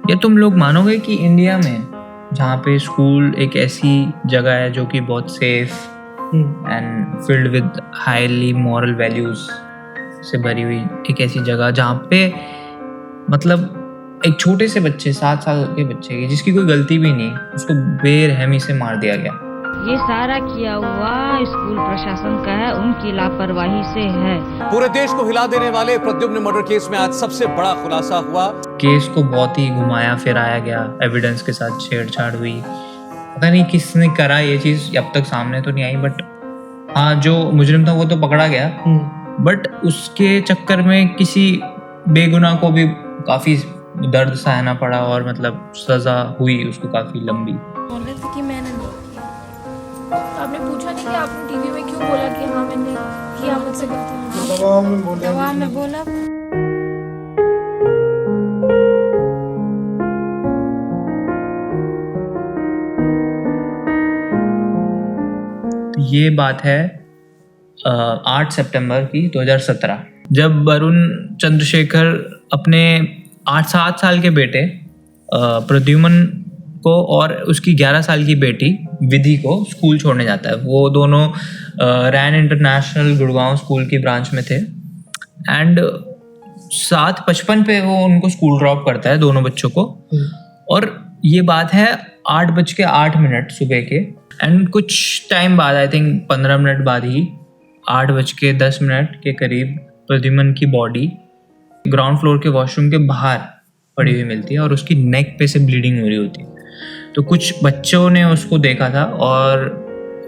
या तुम लोग मानोगे कि इंडिया में जहाँ पे स्कूल एक ऐसी जगह है जो कि बहुत safe and filled with highly moral values से भरी हुई एक ऐसी जगह जहाँ पे मतलब एक छोटे से बच्चे 7 साल के बच्चे की जिसकी कोई गलती भी नहीं उसको बेरहमी से मार दिया गया। ये सारा किया हुआ स्कूल प्रशासन का है, उनकी लापरवाही से है। पूरे देश को हिला देने वाले प्रद्युम्न मर्डर केस में आज सबसे बड़ा खुलासा हुआ। केस को बहुत ही घुमाया फिराया गया, एविडेंस के साथ छेड़छाड़ हुई। पता नहीं किसने करा ये चीज, अब तक सामने तो नहीं आई, बट हाँ जो मुजरिम था वो तो पकड़ा गया, बट उसके चक्कर में किसी बेगुनाह को भी काफी दर्द सहना पड़ा और मतलब सजा हुई उसको काफी लंबी। बोल रहे थे कि मैंने नहीं किया। आपने पूछा नहीं कि आपने टीवी में क्यों बोला कि हाँ मैंने किया, मुझसे गलती। दवा में बोला। ये बात है 8 सितंबर की 2017, जब वरुण चंद्रशेखर अपने 8-7 साल के बेटे प्रद्युम्न को और उसकी 11 साल की बेटी विधि को स्कूल छोड़ने जाता है। वो दोनों रैन इंटरनेशनल गुड़गांव स्कूल की ब्रांच में थे एंड 7:55 पे वो उनको स्कूल ड्रॉप करता है दोनों बच्चों को। और ये बात है 8:08 सुबह के, एंड कुछ टाइम बाद आई थिंक 15 मिनट बाद ही 8:10 के करीब प्रद्युम्न की बॉडी ग्राउंड फ्लोर के वॉशरूम के बाहर पड़ी हुई मिलती है और उसकी नेक पे से ब्लीडिंग हो रही होती है। तो कुछ बच्चों ने उसको देखा था और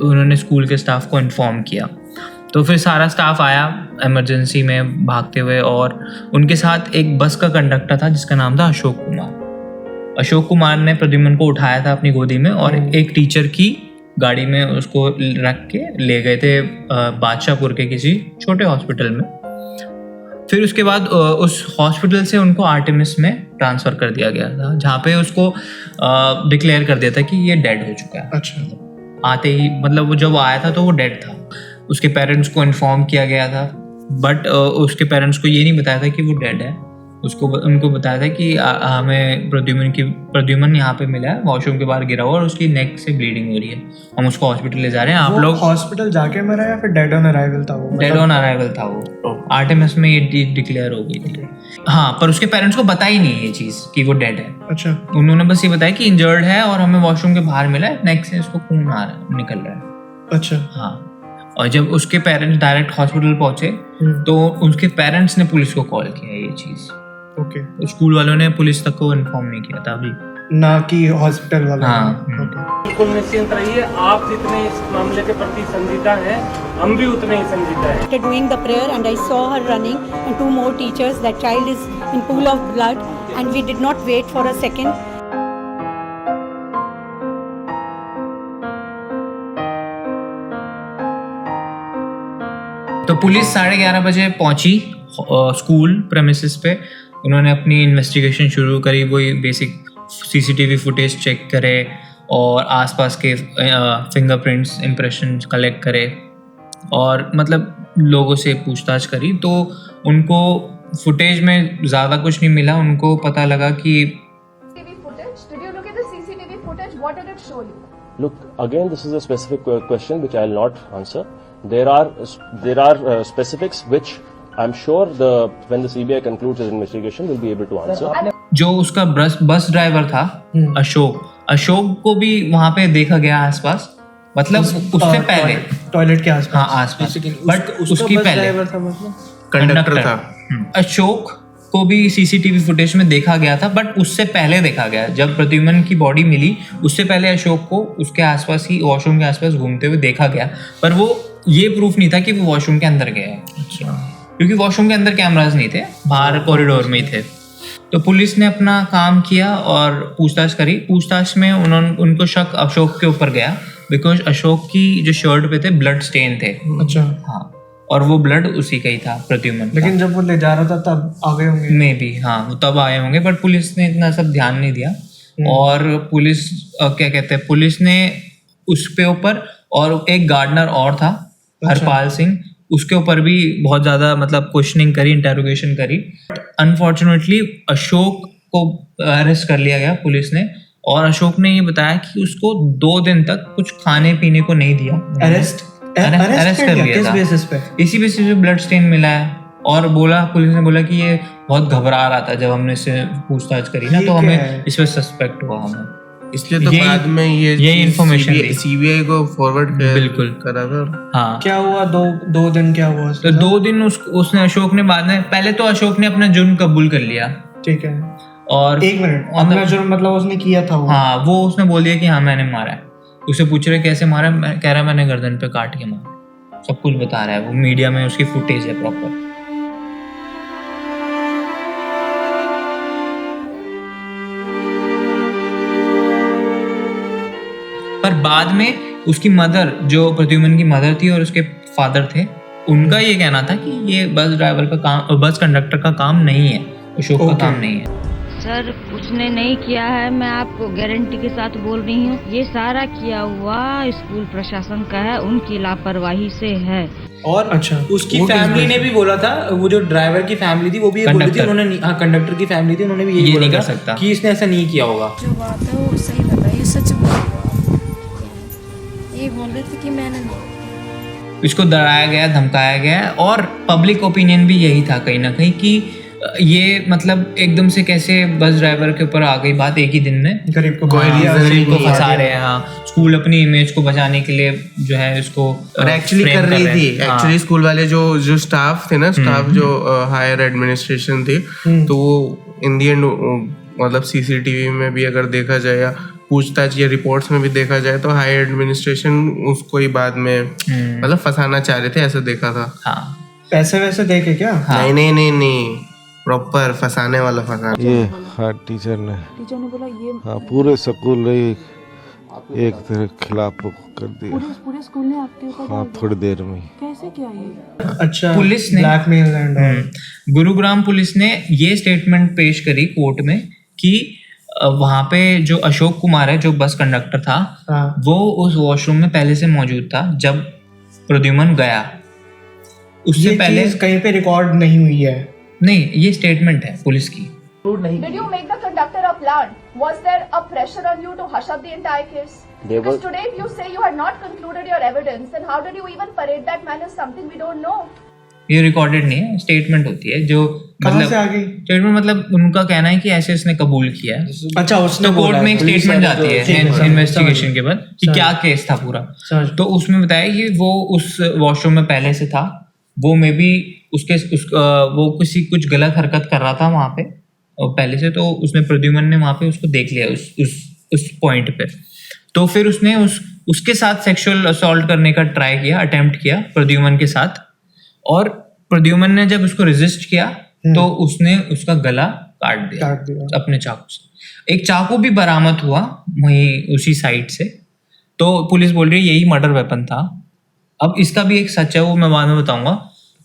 उन्होंने स्कूल के स्टाफ को इन्फॉर्म किया। तो फिर सारा स्टाफ आया इमरजेंसी में भागते हुए, और उनके साथ एक बस का कंडक्टर था जिसका नाम था अशोक कुमार। अशोक कुमार ने प्रद्युम्न को उठाया था अपनी गोदी में और एक टीचर की गाड़ी में उसको रख के ले गए थे बादशाहपुर के किसी छोटे हॉस्पिटल में। फिर उसके बाद उस हॉस्पिटल से उनको आर्टेमिस में ट्रांसफ़र कर दिया गया था, जहाँ पे उसको डिक्लेयर कर दिया था कि ये डेड हो चुका है। अच्छा। आते ही मतलब वो जब आया था तो वो डेड था। उसके पेरेंट्स को इन्फॉर्म किया गया था, बट उसके पेरेंट्स को ये नहीं बताया था कि वो डेड है। उनको बताया था कि हमें प्रद्युम्न यहाँ पे मिला है, वॉशरूम के बाहर गिरा हुआ और उसकी नेक से ब्लीडिंग हो रही है, हम उसको हॉस्पिटल ले जा रहे हैं। आप लोग हॉस्पिटल जाके मरा या फिर डेड ऑन अराइवल था वो? डेड ऑन अराइवल था वो, आर्टेमिस में ये डिक्लेयर हो गई थी। हाँ, पर उसके पेरेंट्स को बताई नहीं ये चीज़ कि वो डेड है। अच्छा। उन्होंने बस ये बताया कि इंजर्ड है और हमें वॉशरूम के बाहर मिला है, नेक से उसको खून आ रहा है, निकल रहा है। अच्छा। हाँ, और जब उसके पेरेंट्स डायरेक्ट हॉस्पिटल पहुंचे तो उनके पेरेंट्स ने पुलिस को कॉल किया ये चीज़। ओके। तो स्कूल वालों ने पुलिस तक को इन्फॉर्म नहीं किया था अभी, ना कि हॉस्पिटल वालों। हाँ। ओके। बिल्कुल निश्चिंत रहिए, आप जितने इस मामले के प्रति संजीदा हैं, हम भी उतने ही संजीदा हैं। After doing the prayer and I saw her running and 2 more teachers, that child is in pool of blood and we did not wait for a second. तो पुलिस 11:30 बजे पहुंची स्कूल प्रेमिसेस पे। उन्होंने अपनी इन्वेस्टिगेशन शुरू करी, वही basic CCTV footage check करे और आसपास के फिंगरप्रिंट्स इंप्रेशन कलेक्ट करे और मतलब लोगों से पूछताछ करी। तो उनको फुटेज में ज़्यादा कुछ नहीं मिला। उनको पता लगा कि Did you look at the CCTV footage? What did it show you? Look, again, this is a specific question which I will not answer. There are specifics which I'm sure when the CBI concludes its investigation, will be able to answer. जो उसका bus driver था अशोक को भी वहाँ पे देखा गया आसपास, मतलब उससे पहले टॉयलेट के आसपास। हाँ, आसपास, बट उसकी पहले कंडक्टर था। अशोक को भी सीसीटीवी फुटेज में देखा गया था, बट उससे पहले देखा गया जब प्रद्युम्न की बॉडी मिली, उससे पहले अशोक को उसके आसपास ही वॉशरूम के आसपास घूमते हुए देखा गया, पर वो ये प्रूफ नहीं था कि वो वॉशरूम के अंदर गया है। अच्छा। क्योंकि वॉशरूम के अंदर कैमरास नहीं थे, बाहर कॉरिडोर में ही थे। तो पुलिस ने अपना काम किया और पूछताछ करी। पूछताछ में उनको शक अशोक के ऊपर गया, बिकॉज अशोक की जो शर्ट पे थे ब्लड स्टेन थे। अच्छा। हाँ, और वो ब्लड उसी का ही था, प्रद्युम्न। लेकिन जब वो ले जा रहा था तब आ गए होंगे। मे बी, हाँ, वो तब आए होंगे, बट पुलिस ने इतना सब ध्यान नहीं दिया। और पुलिस क्या कहते हैं, पुलिस ने उस पे ऊपर और एक गार्डनर और था, हरपाल सिंह, उसके ऊपर भी बहुत ज़्यादा मतलब क्वेश्चनिंग करी, इंटेरोगेशन करी। अनफॉर्चुनेटली अशोक को अरेस्ट कर लिया गया पुलिस ने, और अशोक ने ये बताया कि उसको 2 दिन तक कुछ खाने पीने को नहीं दिया। अरेस्ट अरेस्ट कर लिया किस था बेसिस पे? इसी बेसिस पे ब्लड स्टेन मिला है, और बोला, पुलिस ने बोला कि ये बहुत घबरा रहा था जब हमने इससे पूछताछ करी ना, तो हमें इस पे सस्पेक्ट हुआ हमें, इसलिए तो यही- बाद में यही information दी। सीबीआई को फॉरवर्ड बिल्कुल करा था। हाँ। क्या हुआ? दो दिन क्या हुआ? तो 2 दिन उसने अशोक ने बाद में, पहले तो अशोक ने अपना जुर्म कबूल कर लिया, ठीक है। और 1 मिनट, अपना जुर्म मतलब उसने किया था वो? हाँ, वो उसने बोल दिया कि हाँ मैंने मारा है। उसे पूछ रहे कैसे मारा, कह रहा है मैंने गर्दन पे काट के मारा, सब कुछ बता रहा है वो, मीडिया में उसकी फुटेज है प्रॉपर। पर बाद में उसकी मदर, जो प्रद्युमन की मदर थी और उसके फादर थे, उनका ये कहना था कि ये बस ड्राइवर का काम, बस कंडक्टर का काम नहीं है, अशोक का काम नहीं है। सर उसने नहीं किया है, मैं आपको गारंटी के साथ बोल रही हूँ। ये सारा किया हुआ स्कूल प्रशासन का है, उनकी लापरवाही से है। और अच्छा, उसकी फैमिली ने भी बोला था, वो जो ड्राइवर की फैमिली थी वो भी ये बोली थी, उन्होंने कंडक्टर की फैमिली थी, उन्होंने भी यही ये नहीं बोला कर सकता कि इसने ऐसा नहीं किया होगा। जो बात है वो सही बताइए, सच बताइए। ये बोल रहे थे कि मैंने नहीं। इसको डराया गया, धमकाया गया, और पब्लिक ओपिनियन भी यही था कहीं ना कहीं कि ये मतलब एकदम से कैसे बस ड्राइवर के ऊपर आ गई बात एक ही दिन में, गरीब को गरीब को फंसा रहे हैं। हाँ, स्कूल अपनी इमेज को बचाने के लिए जो है इसको और एक्चुअली कर रही थी, एक्चुअली स्कूल वाले जो स्टाफ थे ना, स्टाफ जो हायर एडमिनिस्ट्रेशन थी, तो वो इन दी एंड मतलब सीसीटीवी में भी अगर देखा जाए या पूछताछ या रिपोर्ट्स में भी देखा जाए तो हायर एडमिनिस्ट्रेशन उसको ही बाद में मतलब फंसाना चाह रहे थे, ऐसा देखा था। हाँ, पैसे वैसे दे के क्या? हाँ। नहीं, प्रॉपर फंसाने वाला फंसाना। ये हाँ टीचर ने बोला ये हाँ पूरे स्कूल एक तरह खिलाफ कर दिया, पूरे स्कूल ने आपके ऊपर हाँ थोड़ी देर में। कैसे किया ये? अच्छा, पुलिस ने ब्लैकमेल एंड गुरुग्राम पुलिस ने ये स्टेटमेंट पेश करी कोर्ट में कि वहां पे जो अशोक कुमार है, जो बस कंडक्टर था, वो उस वॉशरूम में पहले से मौजूद था जब प्रद्युमन गया। उससे पहले कहीं पे रिकॉर्ड नहीं हुई है। नहीं, ये स्टेटमेंट है पुलिस की। Did you make the conductor a plan? Was there a pressure on you to hush up the entire case? Because today if you say you had not concluded your evidence, then how did you even parade that man as something we don't know? ये recorded नहीं है, statement होती है जो मतलब से आ गई statement, मतलब उनका कहना है कि ऐसे इसने कबूल किया है। अच्छा, उसने तो कोर्ट में एक स्टेटमेंट जाती है इन्वेस्टिगेशन के बाद कि क्या केस था पूरा। तो उसमें बताया कि वो उस वॉशरूम में पहले से था, वो मे बी वो कुछ गलत हरकत कर रहा था वहां पे और पहले से, तो उसने प्रद्युमन ने वहां पे उसको देख लिया उस पॉइंट पे। तो फिर उसने उसके साथ सेक्सुअल असॉल्ट करने का ट्राई किया, अटेम्प्ट किया प्रद्युमन के साथ, और प्रद्युमन ने जब उसको रेजिस्ट किया तो उसने उसका गला काट दिया अपने चाकू से। एक चाकू भी बरामद हुआ वहीं उसी साइड से। तो पुलिस बोल रही है यही मर्डर वेपन था। अब इसका भी एक सच है, वो मैं बाद में बताऊंगा।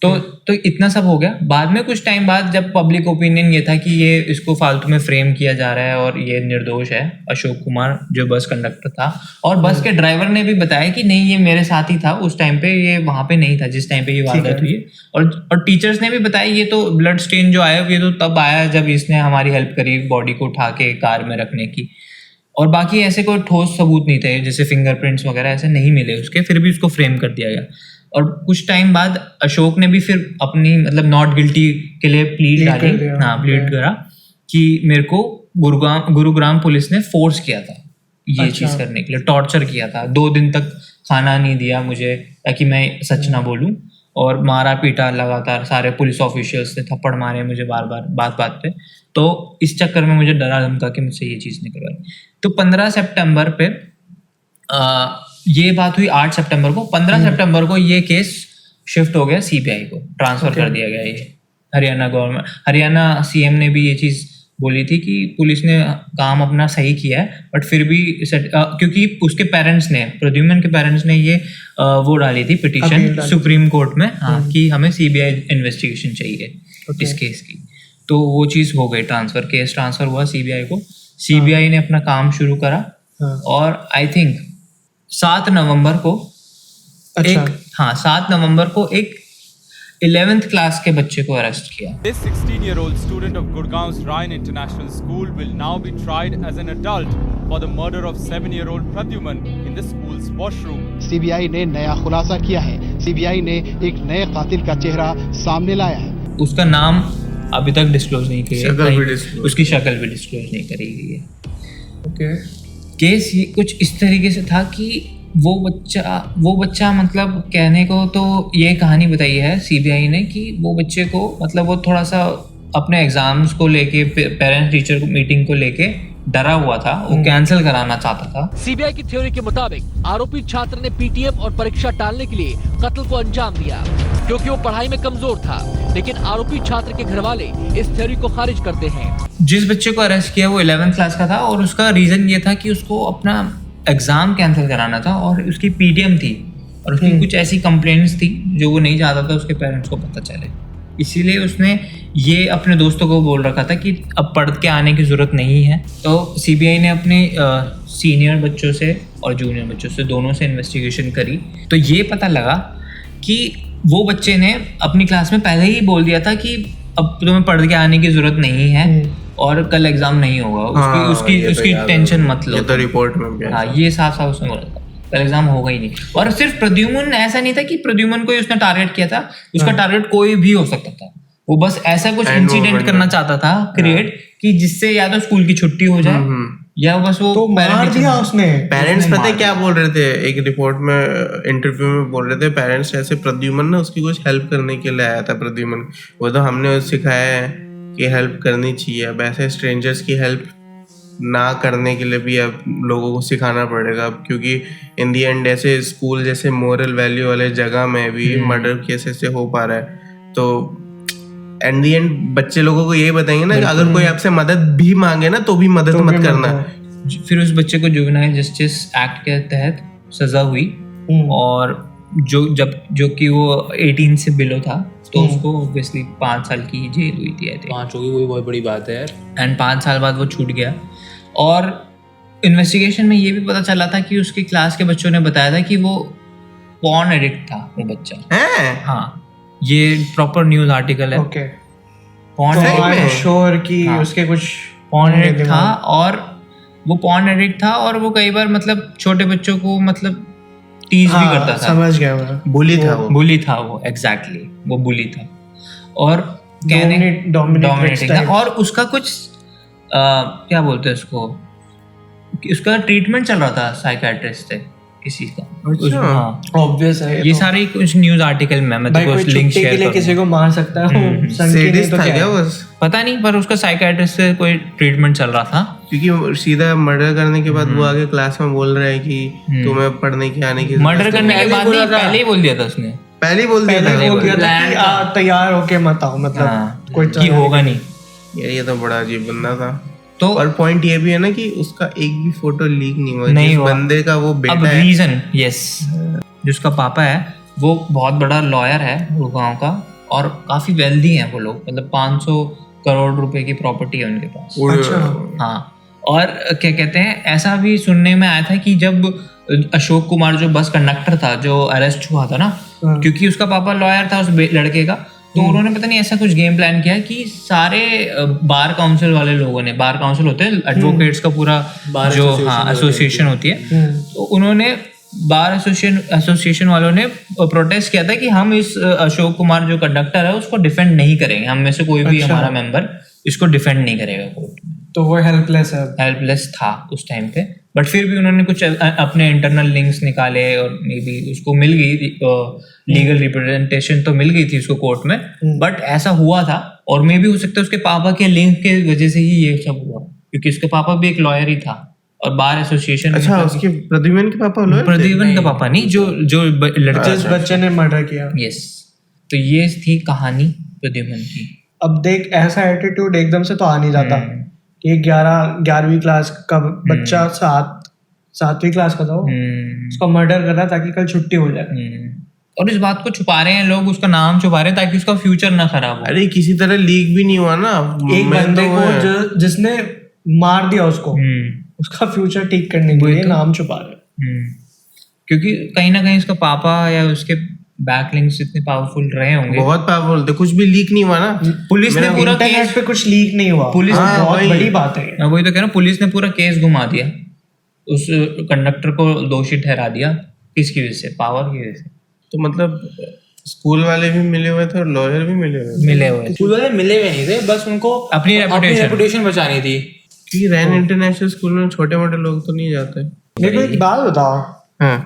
तो इतना सब हो गया। बाद में कुछ टाइम बाद जब पब्लिक ओपिनियन ये था कि ये इसको फालतू में फ्रेम किया जा रहा है और ये निर्दोष है, अशोक कुमार जो बस कंडक्टर था, और बस के ड्राइवर ने भी बताया कि नहीं ये मेरे साथ ही था उस टाइम पे, ये वहां पे नहीं था जिस टाइम पे ये वारदात हुई। और टीचर्स ने भी बताया ये तो ब्लड स्टेन जो आया ये तो तब आया जब इसने हमारी हेल्प करी बॉडी को उठा के कार में रखने की, और बाकी ऐसे कोई ठोस सबूत नहीं थे, जैसे फिंगरप्रिंट्स वगैरह ऐसे नहीं मिले उसके, फिर भी उसको फ्रेम कर दिया गया। और कुछ टाइम बाद अशोक ने भी फिर अपनी मतलब नॉट गिल्टी के लिए प्लीड करा कि मेरे को गुरुग्राम पुलिस ने फोर्स किया था ये चीज करने के लिए, टॉर्चर किया था, 2 दिन तक खाना नहीं दिया मुझे ताकि मैं सच ना बोलूं, और मारा पीटा लगातार, सारे पुलिस ऑफिशियल्स ने थप्पड़ मारे मुझे बार बात पे। तो इस चक्कर में मुझे डरा धमका के मुझसे ये चीज नहीं करवाई। तो 15 सितंबर पे ये बात हुई, 8 सितंबर को। 15 सितंबर को ये केस शिफ्ट हो गया सीबीआई को, ट्रांसफर कर दिया गया। ये हरियाणा सीएम ने भी ये चीज बोली थी कि पुलिस ने काम अपना सही किया है, बट फिर भी क्योंकि उसके पेरेंट्स ने, प्रद्युमन के पेरेंट्स ने ये वो डाली थी पिटीशन सुप्रीम कोर्ट में, कि हमें सीबीआई इन्वेस्टिगेशन चाहिए इस केस की। तो वो चीज हो गई, केस ट्रांसफर हुआ सीबीआई को। सीबीआई ने अपना काम शुरू करा, और आई थिंक 7 नवंबर को 7 नवंबर को 11th क्लास के बच्चे को अरेस्ट किया। This 16-year-old student of Gurgaon's Ryan International School will now be tried as an adult for the murder of 7-year-old Pradyuman in the school's washroom. CBI ने नया खुलासा किया है। सीबीआई ने एक नए कातिल का चेहरा सामने लाया है। उसका नाम अभी तक डिस्क्लोज नहीं किया है, उसकी शक्ल भी डिस्क्लोज नहीं करी गई है। ओके। केस कुछ इस तरीके से था कि वो बच्चा मतलब कहने को तो ये कहानी बताई है सीबीआई ने कि वो बच्चे को मतलब वो थोड़ा सा अपने एग्जाम्स को लेके पेरेंट्स टीचर मीटिंग को लेके डरा हुआ था, वो कैंसिल कराना चाहता था। सीबीआई की थ्योरी के मुताबिक आरोपी छात्र ने पीटीएम और परीक्षा टालने के लिए कत्ल को अंजाम दिया क्योंकि वो पढ़ाई में कमजोर था, लेकिन आरोपी छात्र के घर वाले इस थ्योरी को खारिज करते हैं। जिस बच्चे को अरेस्ट किया वो 11th क्लास का था और उसका रीजन ये था कि उसको अपना एग्जाम कैंसिल कराना था और उसकी पीटीएम थी और उसकी कुछ ऐसी कंप्लेंट्स थी जो वो नहीं चाहता था उसके पेरेंट्स को पता चले, इसीलिए उसने ये अपने दोस्तों को बोल रखा था कि अब पढ़ के आने की ज़रूरत नहीं है। तो सीबीआई ने अपने सीनियर बच्चों से और जूनियर बच्चों से दोनों से इन्वेस्टिगेशन करी तो ये पता लगा कि वो बच्चे ने अपनी क्लास में पहले ही बोल दिया था कि अब तुम्हें पढ़ के आने की ज़रूरत नहीं है और कल एग्ज़ाम नहीं होगा, उसकी टेंशन मत लो। तो रिपोर्ट में भी हाँ, ये साफ साफ उसने बोला था कल एग्जाम होगा ही नहीं। और सिर्फ प्रद्युमन ऐसा नहीं था कि प्रद्युमन को ही उसने टारगेट किया था, उसका टारगेट कोई भी हो सकता था। वो बस ऐसा कुछ इंसिडेंट करना चाहता था क्रिएट कि जिससे या तो स्कूल की छुट्टी हो जाए या बस वो तो मार दिया उसने। पेरेंट्स पता है क्या बोल रहे थे, एक रिपोर्ट में इंटरव्यू में बोल रहे थे पेरेंट्स ऐसे प्रद्युमन ने उसकी कुछ हेल्प करने के लिए आया था। प्रद्युमन वो तो हमने सिखाया है कि हेल्प करनी चाहिए, अब ऐसे स्ट्रेंजर्स की हेल्प ना करने के लिए भी अब लोगों को सिखाना पड़ेगा अब, क्योंकि इन दी एंड ऐसे स्कूल जैसे मोरल वैल्यू वाले जगह में भी मर्डर केस ऐसे हो पा रहा है। तो एंड दी एंड बच्चे लोगों को यही बताएंगे ना कि अगर कोई आपसे मदद भी मांगे ना तो भी मदद मत करना। फिर उस बच्चे को जुवेनाइल जस्टिस एक्ट के तहत सजा हुई और जो कि वो 18 से बिलो था तो उसको ऑब्वियसली 5 साल की जेल हुई थी। 5 होगी, वही बहुत बड़ी बात है यार। एंड 5 साल बाद वो छूट गया और इन्वेस्टिगेशन में ये भी पता चला था कि उसकी क्लास के बच्चों ने बताया था कि वो पॉर्न एडिक्ट था वो बच्चा। हाँ, ये प्रॉपर न्यूज़ आर्टिकल है। ओके। पॉर्न श्योर कि उसके कुछ पॉर्न एडिक्ट था और वो पॉर्न एडिक्ट था और वो कई बार मतलब छोटे बच्चों को मतलब टीज भी करता था। समझ गया मैं। बुली था वो एग्जैक्टली वो बुली था और डोमिनेटिंग था और उसका कुछ क्या बोलते हैं उसका ट्रीटमेंट चल रहा था साइकियाट्रिस्ट से किसी का। ऑब्वियस है ये सारे कुछ न्यूज़ आर्टिकल में मैं तो लिंक शेयर करूंगा। किसी को मार सकता है सेडिस्ट था क्या वो? पता नहीं, पर उसका साइकियाट्रिस्ट से कोई ट्रीटमेंट चल रहा था क्योंकि सीधा मर्डर करने के बाद वो आगे क्लास में बोल रहा है कि तुम्हें पढ़ने की आने की। मर्डर करने के बाद पहले ही बोल दिया था उसने, पहले ही बोल दिया था तैयार होके मत आओ, मतलब कोई होगा नहीं यार। ये तो बड़ा अजीब बंदा था। तो और पॉइंट ये भी है ना कि उसका एक भी फोटो लीक नहीं हुआ। जिस बंदे का वो बेटा अब रीजन जिसका पापा है वो बहुत बड़ा लॉयर है गुड़गांव का और काफी वेल्दी हैं वो लोग, मतलब 500 करोड़ रुपए की प्रॉपर्टी है उनके पास। अच्छा। हाँ, और क्या कहते हैं ऐसा भी सुनने में आया था कि जब अशोक कुमार जो बस कंडक्टर था जो अरेस्ट हुआ था ना, क्योंकि उसका पापा लॉयर था उस लड़के का, तो उन्होंने पता नहीं ऐसा कुछ गेम प्लान किया कि सारे बार काउंसिल वाले लोगों ने, बार काउंसिल होते हैं एडवोकेट्स का पूरा जो एसोसिएशन होती है, तो उन्होंने बार एसोसिएशन वालों ने प्रोटेस्ट किया था कि हम इस अशोक कुमार जो कंडक्टर है उसको डिफेंड नहीं करेंगे, हम में से कोई भी हमारा मेंबर इसको डिफेंड नहीं करेगा कोर्ट में। तो वो हेल्पलेस था उस टाइम पे, बट फिर भी उन्होंने कुछ अपने इंटरनल लिंक्स निकाले और मे बी उसको मिल गई लीगल रिप्रेजेंटेशन तो मिल गई थी उसको कोर्ट में, बट ऐसा हुआ था और मे भी हो सकता है उसके पापा के लिंक के वजह से ही ये सब हुआ, क्योंकि उसके पापा भी एक लॉयर ही था और बार एसोसिएशन। अच्छा, उसके प्रद्युमन के पापा लॉयर? प्रद्युमन का पापा नहीं, जो लड़का जिस बच्चे ने मर्डर किया। यस, तो ये थी कहानी प्रद्युमन की। अब देख ऐसा एटीट्यूड एकदम से तो आ नहीं जाता कि 11वीं क्लास का बच्चा 7वीं क्लास का था वो, उसका मर्डर कर रहा ताकि कल छुट्टी हो जाए, और इस बात को छुपा रहे हैं लोग, उसका नाम छुपा रहे हैं ताकि उसका फ्यूचर ना खराब हो। अरे किसी तरह लीक भी नहीं हुआ ना एक बंदे को जिसने मार दिया उसको, उसका फ्यूचर ठीक करने के लिए नाम छुपा रहे, क्योंकि कहीं ना कहीं उसका पापा या उसके बैकलिंक्स इतने पावरफुल रहे होंगे, बहुत पावरफुल थे, कुछ भी लीक नहीं हुआ ना। पुलिस ने पूरा इंटरनेट पे कुछ लीक नहीं हुआ, पुलिस हाँ, ने बहुत बड़ी बात है। मैं वही तो कह रहा हूँ, पुलिस ने पूरा केस घुमा दिया, उस कंडक्टर को दोषी ठहरा दिया। किसकी वजह से? पावर की वजह से। तो मतलब स्कूल वाले भी मिले हुए थे और लॉयर भी मिले हुए थे। स्कूल वाले मिले हुए नहीं थे, बस उनको अपनी रेपुटेशन बचानी थी। कि रैन इंटरनेशनल स्कूल में छोटे मोटे लोग तो नहीं जाते। मेरे को एक बात बताओ, हाँ,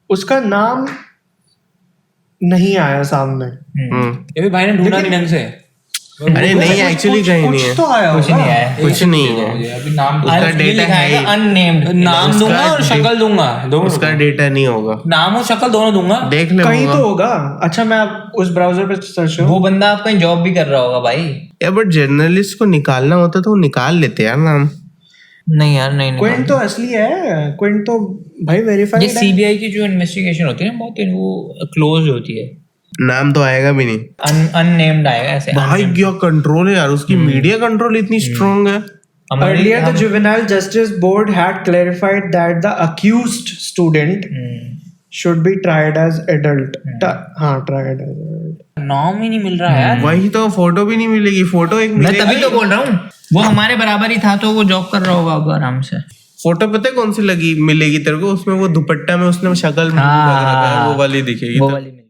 उसका नाम नहीं आया सामने, ये भी भाई ने ढूंढा नहीं ढंग से। अरे नहीं, एक्चुअली कहीं नहीं है, तो आया कुछ नहीं आया, कुछ नहीं है। अभी नाम उसका डेटा है, अननेम्ड। नाम दूंगा और शक्ल दूंगा, उसका डेटा नहीं होगा, नाम और शक्ल दोनों दूंगा, देख ले कहीं तो होगा। अच्छा, मैं अब उस ब्राउजर पे सर्च करूं, वो बंदा आप कहीं जॉब भी कर रहा होगा भाई। या बट जर्नलिस्ट को निकालना होता तो वो निकाल लेते यार नाम। नहीं यार, नहीं क्विंट तो असली है, क्विंट तो भाई वेरीफाइड ये है। सीबीआई की जो इन्वेस्टिगेशन होती है ना, बहुत वो क्लोज होती है। नाम तो आएगा भी नहीं, अननेम्ड आएगा ऐसे। भाई क्या कंट्रोल है यार, उसकी मीडिया कंट्रोल इतनी स्ट्रांग है। Earlier, the Juvenile Justice Board had clarified that the accused student should be tried as adult. हाँ, tried as adult. नाम ही नहीं मिल रहा है। वही तो, फोटो भी नहीं मिलेगी, फोटो एक मैं तभी तो बोल रहा हूँ, वो हमारे बराबर ही था तो वो जॉब कर रहा होगा अब आराम से। फोटो पता है कौन सी लगी मिलेगी तेरे को? उसमें वो दुपट्टा में उसने शक्ल वो वाली दिखेगी।